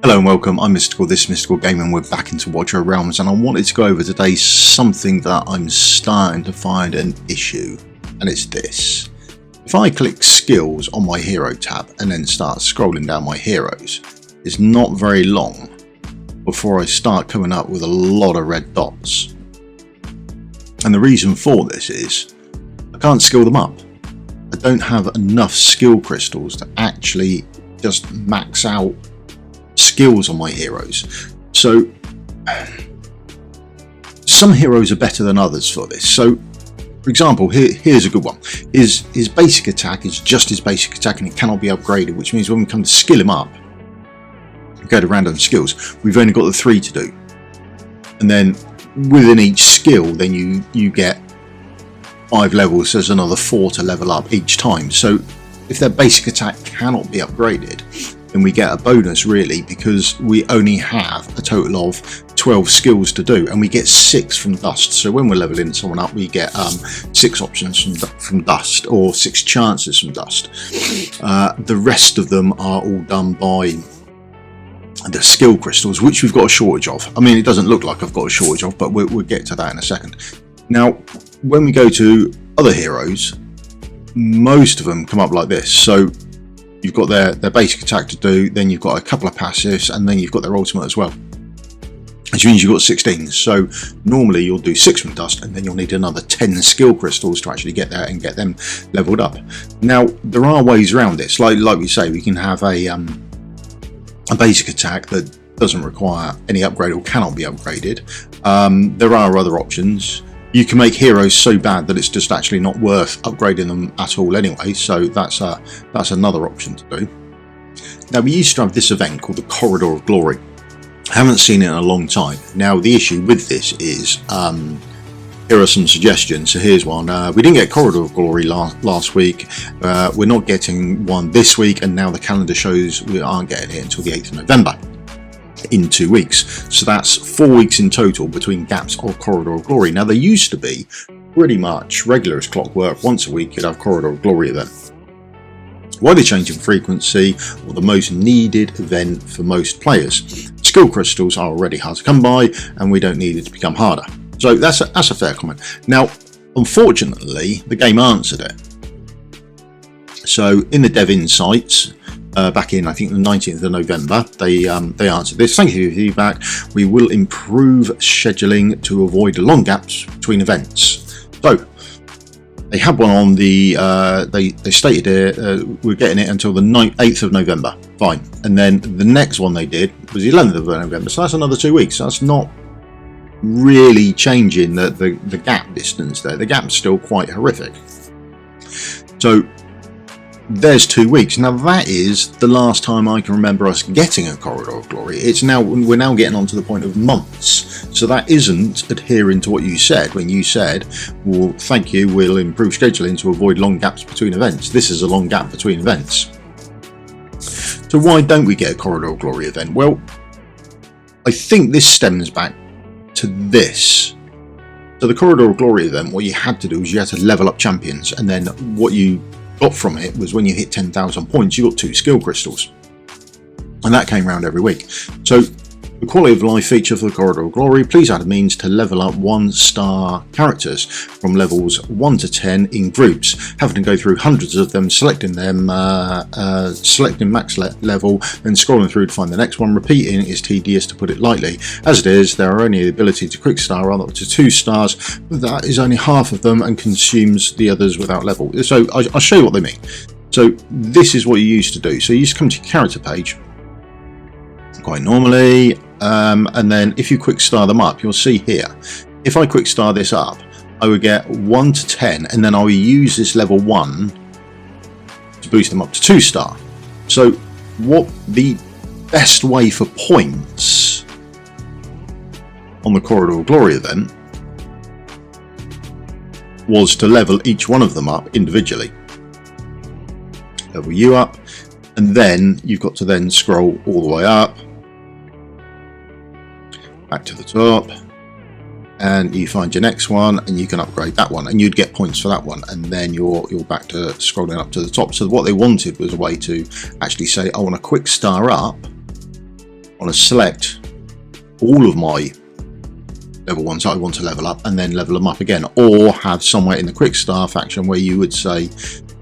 Hello and welcome, I'm Mystical, this is Mystical Game and we're back into Watcher Realms, and I wanted to go over today something that I'm starting to find an issue, and it's this. If I click skills on my hero tab and then start scrolling down my heroes, it's not very long before I start coming up with a lot of red dots. And the reason for this is I can't skill them up. I don't have enough skill crystals to actually just max out skills on my heroes. So some heroes are better than others for this. So for example, here's a good one. His basic attack is just his basic attack and it cannot be upgraded, which means when we come to skill him up, go to random skills, we've only got the 3 to do. And then within each skill, then you get 5 levels, so there's another 4 to level up each time. So if their basic attack cannot be upgraded, then we get a bonus really, because we only have a total of 12 skills to do and we get 6 from dust. So when we're leveling someone up, we get 6 options from dust, or 6 chances from dust. The rest of them are all done by the skill crystals, which we've got a shortage of. I mean, it doesn't look like I've got a shortage of, but we'll get to that in a second. Now when we go to other heroes, most of them come up like this. So you've got their basic attack to do, then you've got a couple of passives, and then you've got their ultimate as well, which means you've got 16. So normally you'll do 6 from dust, and then you'll need another 10 skill crystals to actually get there and get them leveled up. Now there are ways around this, like we say, we can have a basic attack that doesn't require any upgrade or cannot be upgraded. There are other options. You can make heroes so bad that it's just actually not worth upgrading them at all anyway, so that's another option to do. Now we used to have this event called the Corridor of Glory. I haven't seen it in a long time. Now the issue with this is, here are some suggestions. So here's one. We didn't get Corridor of Glory last week, we're not getting one this week, and now the calendar shows we aren't getting it until the 8th of November. In 2 weeks, so that's 4 weeks in total between gaps of Corridor of Glory. Now they used to be pretty much regular as clockwork. Once a week you'd have Corridor of Glory event. Why they change in frequency, or the most needed event for most players? Skill crystals are already hard to come by and we don't need it to become harder. So that's a fair comment. Now unfortunately the game answered it. So in the dev insights, back in I think the 19th of November, they answered this. Thank you for your feedback. We will improve scheduling to avoid long gaps between events. So they had one on the they stated it, we're getting it until the 8th of November, fine, and then the next one they did was the 11th of November, so that's another 2 weeks. So that's not really changing the gap distance there. The gap's still quite horrific. So there's 2 weeks. Now that is the last time I can remember us getting a Corridor of Glory. We're now getting on to the point of months. So that isn't adhering to what you said when you said, well, thank you, we'll improve scheduling to avoid long gaps between events. This is a long gap between events. So why don't we get a Corridor of Glory event? Well, I think this stems back to this. So the Corridor of Glory event, what you had to do is you had to level up champions, and then what you got from it was when you hit 10,000 points you got 2 skill crystals, and that came around every week. So the quality of life feature for the Corridor of Glory, please add a means to level up 1-star characters from levels 1 to 10 in groups, having to go through hundreds of them, selecting max level, then scrolling through to find the next one. Repeating is tedious, to put it lightly. As it is, there are only the ability to quick star up to 2 stars, but that is only half of them and consumes the others without level. So I'll show you what they mean. So this is what you used to do. So you used to come to your character page quite normally, and then if you quick star them up, you'll see here, if I quick star this up, I would get 1 to 10, and then I will use this level 1 to boost them up to 2 star. So what the best way for points on the Corridor of Glory event was to level each one of them up individually. Level you up, and then you've got to then scroll all the way up back to the top, and you find your next one and you can upgrade that one, and you'd get points for that one, and then you're back to scrolling up to the top. So what they wanted was a way to actually say, I want a quick star up I want to select all of my level ones that I want to level up and then level them up again, or have somewhere in the quick start faction where you would say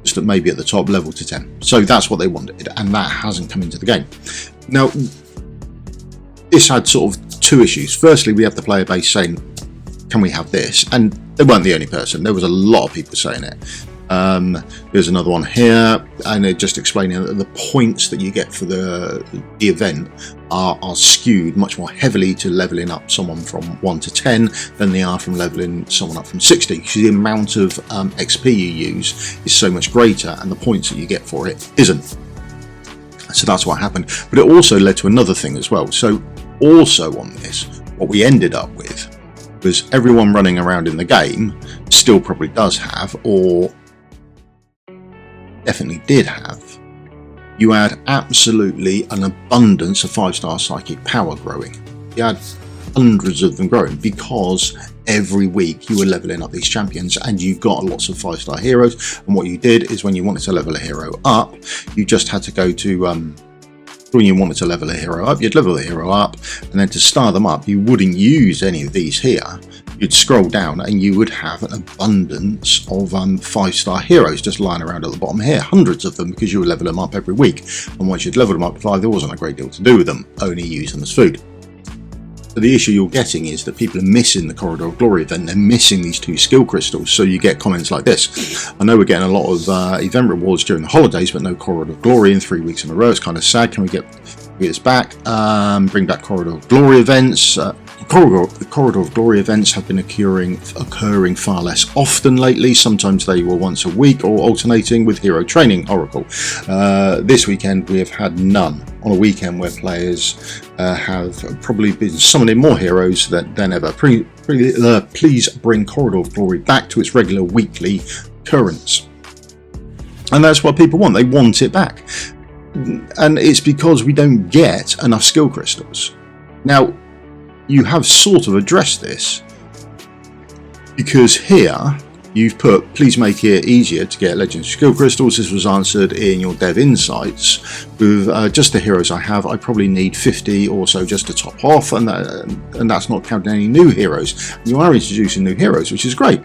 just that maybe at the top level to 10. So that's what they wanted, and that hasn't come into the game. Now this had sort of two issues. Firstly, we have the player base saying, can we have this? And they weren't the only person, there was a lot of people saying it. There's another one here, and they're just explaining that the points that you get for the event are skewed much more heavily to leveling up someone from 1 to 10 than they are from leveling someone up from 60, because the amount of XP you use is so much greater and the points that you get for it isn't. So that's what happened. But it also led to another thing as well. So also on this, what we ended up with was everyone running around in the game still probably does have, or definitely did have, you had absolutely an abundance of 5-star psychic power growing. You had hundreds of them growing because every week you were leveling up these champions and you got lots of 5-star heroes. And what you did is when you wanted to level a hero up, you just had to go to when you wanted to level a hero up, you'd level the hero up, and then to star them up you wouldn't use any of these here. You'd scroll down and you would have an abundance of 5-star heroes just lying around at the bottom here, hundreds of them, because you would level them up every week. And once you'd leveled them up to 5, there wasn't a great deal to do with them, only use them as food. So the issue you're getting is that people are missing the Corridor of Glory event, they're missing these 2 skill crystals. So you get comments like this: I know we're getting a lot of event rewards during the holidays, but no Corridor of Glory in 3 weeks in a row. It's kind of sad. Can we get this back? Bring back Corridor of Glory events. The Corridor of Glory events have been occurring far less often lately. Sometimes they were once a week or alternating with Hero Training Oracle. This weekend we have had none, on a weekend where players have probably been summoning more heroes than ever. Please bring Corridor of Glory back to its regular weekly occurrence. And that's what people want. They want it back. And it's because we don't get enough skill crystals. Now, you have sort of addressed this, because here you've put, please make it easier to get legendary skill crystals. This was answered in your dev insights with just the heroes I have. I probably need 50 or so just to top off, and that's not counting any new heroes. You are introducing new heroes, which is great.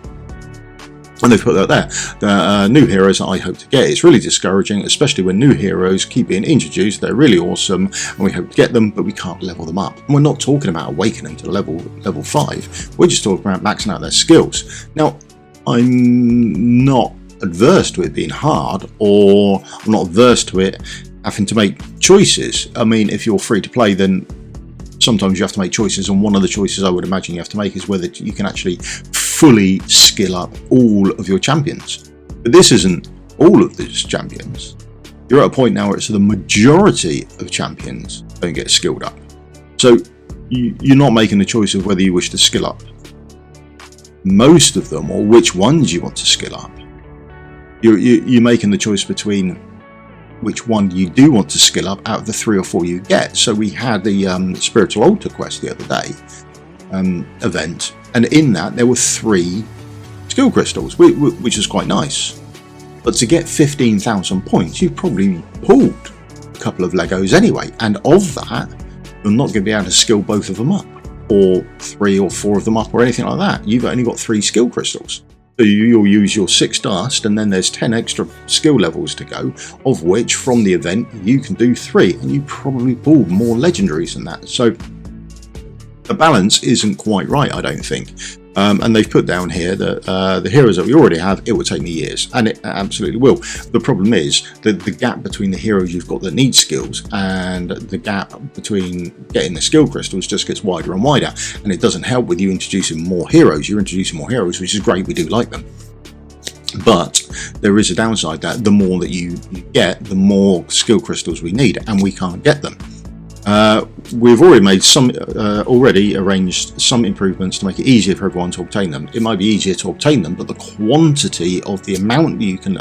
And they've put that there. The new heroes that I hope to get. It's really discouraging, especially when new heroes keep being introduced. They're really awesome, and we hope to get them, but we can't level them up. And we're not talking about awakening to level 5. We're just talking about maxing out their skills. Now, I'm not adverse to it being hard, or I'm not adverse to it having to make choices. I mean, if you're free to play, then sometimes you have to make choices, and one of the choices I would imagine you have to make is whether you can actually fully skill up all of your champions. But this isn't all of these champions. You're at a point now where it's the majority of champions don't get skilled up. So you're not making the choice of whether you wish to skill up most of them or which ones you want to skill up. You're making the choice between which one you do want to skill up out of the 3 or 4 you get. So we had the Spiritual Altar quest the other day event, and in that there were 3 skill crystals, which is quite nice. But to get 15,000 points, you've probably pulled a couple of Legos anyway, and of that you're not going to be able to skill both of them up, or 3 or 4 of them up, or anything like that. You've only got 3 skill crystals. So you'll use your 6 dust, and then there's 10 extra skill levels to go, of which from the event you can do 3, and you probably pulled more legendaries than that. So the balance isn't quite right, I don't think. And they've put down here that the heroes that we already have, it will take me years, and it absolutely will. The problem is that the gap between the heroes you've got that need skills and the gap between getting the skill crystals just gets wider and wider, and it doesn't help with you introducing more heroes. You're introducing more heroes, which is great, we do like them. But there is a downside that the more that you get, the more skill crystals we need, and we can't get them. We've already arranged some improvements to make it easier for everyone to obtain them. It might be easier to obtain them, but the quantity of the amount you can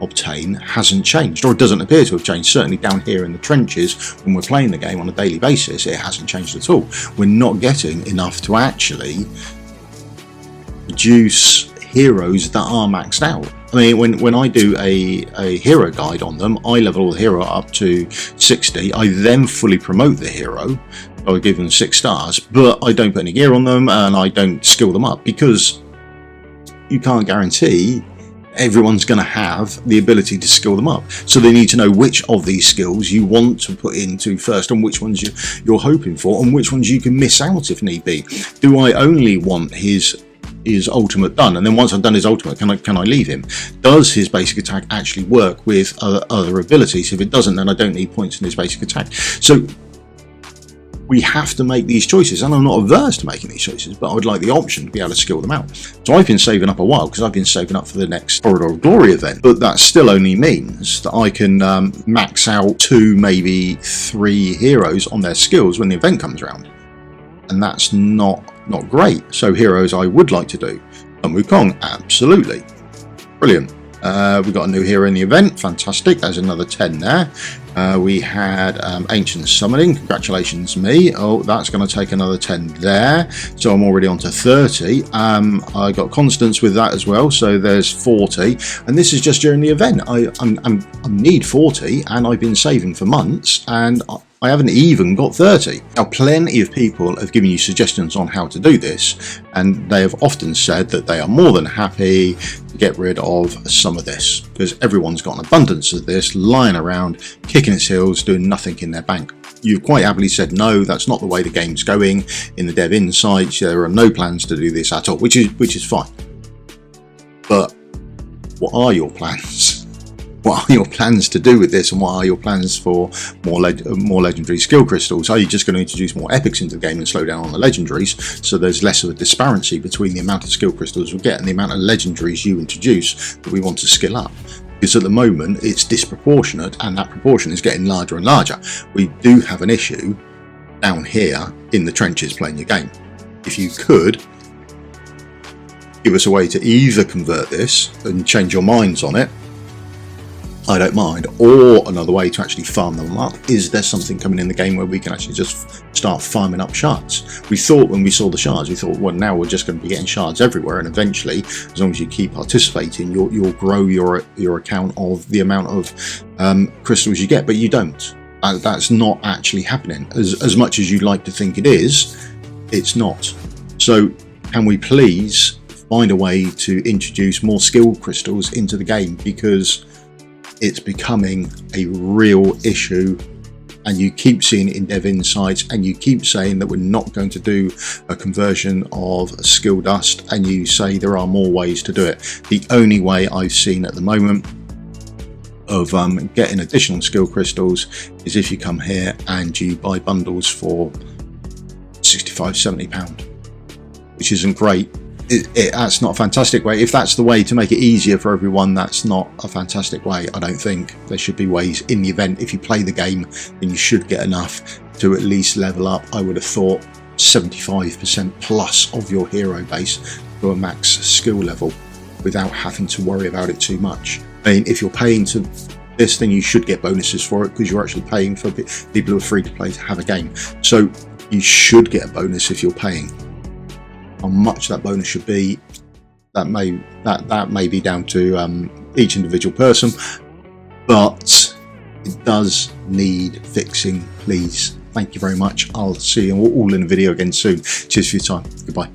obtain hasn't changed, or it doesn't appear to have changed. Certainly down here in the trenches, when we're playing the game on a daily basis, it hasn't changed at all. We're not getting enough to actually produce heroes that are maxed out. I mean, when I do a hero guide on them, I level the hero up to 60. I then fully promote the hero. I give them 6 stars, but I don't put any gear on them and I don't skill them up, because you can't guarantee everyone's going to have the ability to skill them up. So they need to know which of these skills you want to put into first, and which ones you're hoping for, and which ones you can miss out if need be. Do I only want his ultimate done, and then once I've done his ultimate, can I leave him? Does his basic attack actually work with other abilities? If it doesn't, then I don't need points in his basic attack. So we have to make these choices, and I'm not averse to making these choices, but I would like the option to be able to skill them out. So I've been saving up a while, because I've been saving up for the next Corridor of Glory event, but that still only means that I can max out 2, maybe 3 heroes on their skills when the event comes around, and that's not great. So heroes I would like to do. Wukong, absolutely. Brilliant. We've got a new hero in the event. Fantastic. There's another 10 there. We had Ancient Summoning. Congratulations, me. Oh, that's going to take another 10 there. So I'm already on to 30. I got Constance with that as well. So there's 40. And this is just during the event. I need 40, and I've been saving for months, and I haven't even got 30. Now, plenty of people have given you suggestions on how to do this, and they have often said that they are more than happy to get rid of some of this, because everyone's got an abundance of this lying around, kicking its heels, doing nothing in their bank. You've quite happily said, no, that's not the way the game's going. In the dev insights, there are no plans to do this at all, which is fine. But what are your plans? What are your plans to do with this, and what are your plans for more legendary skill crystals? Are you just going to introduce more epics into the game and slow down on the legendaries, so there's less of a disparity between the amount of skill crystals we get and the amount of legendaries you introduce that we want to skill up? Because at the moment it's disproportionate, and that proportion is getting larger and larger. We do have an issue down here in the trenches playing your game. If you could give us a way to either convert this and change your minds on it, I don't mind, or another way to actually farm them up. Is there something coming in the game where we can actually just start farming up shards? We thought when we saw the shards, we thought, well, now we're just going to be getting shards everywhere, and eventually, as long as you keep participating, you'll grow your account of the amount of crystals you get, but you don't. That's not actually happening. As much as you'd like to think it is, it's not. So can we please find a way to introduce more skill crystals into the game, because it's becoming a real issue, and you keep seeing it in dev insights, and you keep saying that we're not going to do a conversion of skill dust, and you say there are more ways to do it. The only way I've seen at the moment of getting additional skill crystals is if you come here and you buy bundles for £65–70, which isn't great. That's not a fantastic way. If that's the way to make it easier for everyone, that's not a fantastic way. I don't think there should be ways in the event. If you play the game, then you should get enough to at least level up. I would have thought 75% plus of your hero base to a max skill level without having to worry about it too much. I mean, if you're paying to this, then you should get bonuses for it, because you're actually paying for people who are free to play to have a game. So you should get a bonus if you're paying. How much that bonus should be, that may be down to each individual person, but it does need fixing, please. Thank you very much. I'll see you all in a video again soon. Cheers for your time. Goodbye.